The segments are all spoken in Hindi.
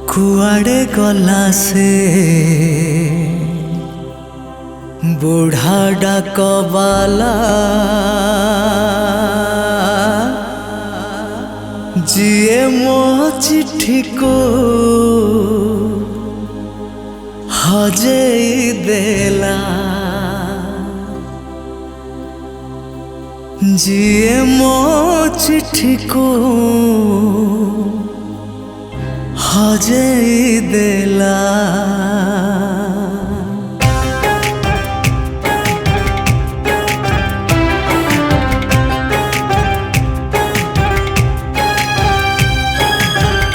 कुआड़े गला से बूढ़ा डाकवाला जिए मो चिट्ठी को हजे देला जिए मो चिट्ठी को हजे देला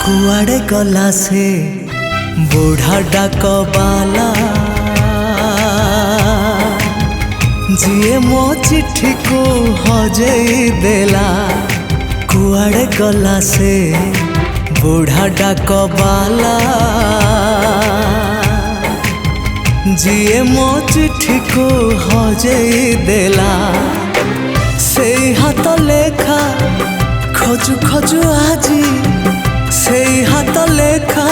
कुआड़े गला से बूढ़ा डाकवाला जिए मो चिट्ठी को हजे देला। कुआड़े गला से बूढ़ा डाकवाला जिए मो चिट्ठी को हजे देला। से हाथ लेखा खोजु खोजु आजी से हाथ लेखा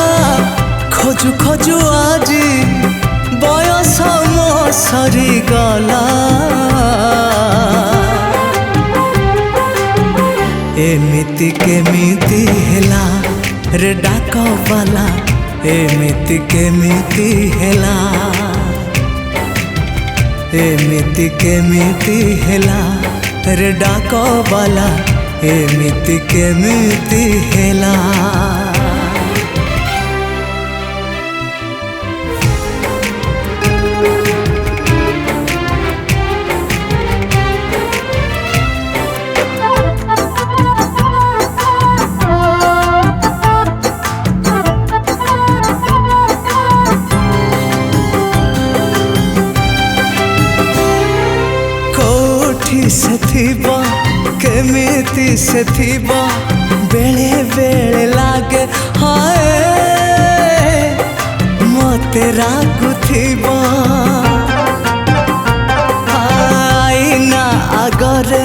खोजु खोजु आजी बयस मो सरी गला। एमिति केमिति हेला रे डाकवाला एमिति केमिति हेला एमिति केमिति हेला रे डाकवाला एमिति केमिति हेला। से थीबा केमिति से थीबा बेले बेले लागे हाय मते रागु थीबा आईना आगरे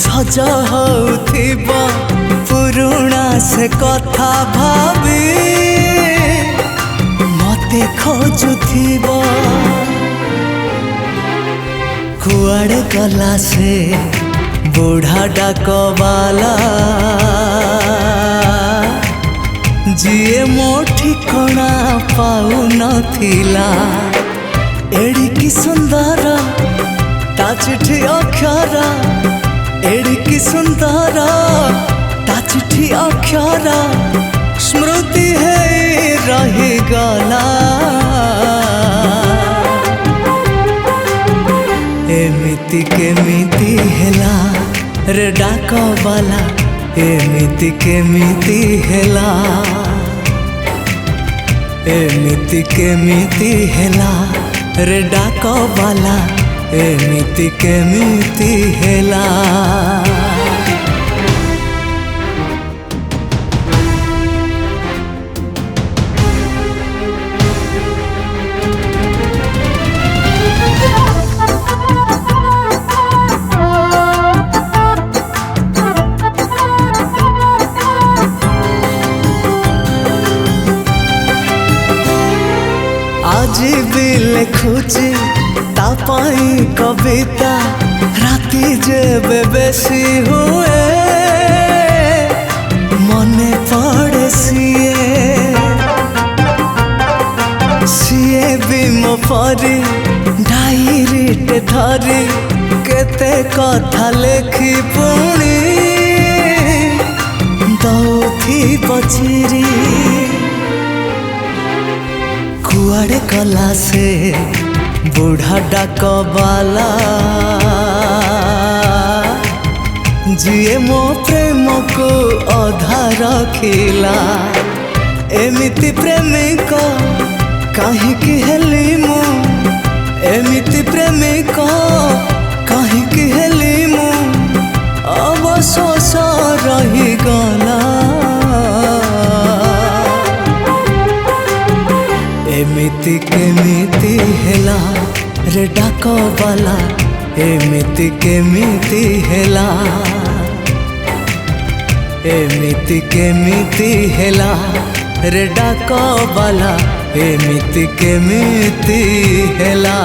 सज होउथीबा पुरुणा से कथा भाबी मते खोजुथीबा। कुआड़े गला से बूढ़ा डाकवाला जिए मो ठिकଣା पाऊ नथिला। एडिकी सुंदर ता चिठी अक्षर एडिकी सुंदर ता चिठी अक्षर स्मृति है रही गला। एमिति केमिति हेला रे डाकवाला एमिति केमिति हेला एमिति केमिति हेला रे डाकवाला एमिति केमिति हेला। आज भी लिखुची तापाई कविता राती जेबे बेसी हुए मने पड़े सीए भी मो परी डायरीटे धरी केते कथा लेखी पुणी दौथी बचिरी। कुआड़े गला से बूढ़ा डाकवाला जिए मो प्रेम को अधा रखिला। एमिति प्रेमिक काहिकी हेली मु एमिति प्रेमिक काहिकी हेली मु अवशोष रही गला। एमिति केमिति हेला रे डाकवाला एमिति केमिति हेला एमिति केमिति हेला रे डाको वाला एमिति केमिति हेला।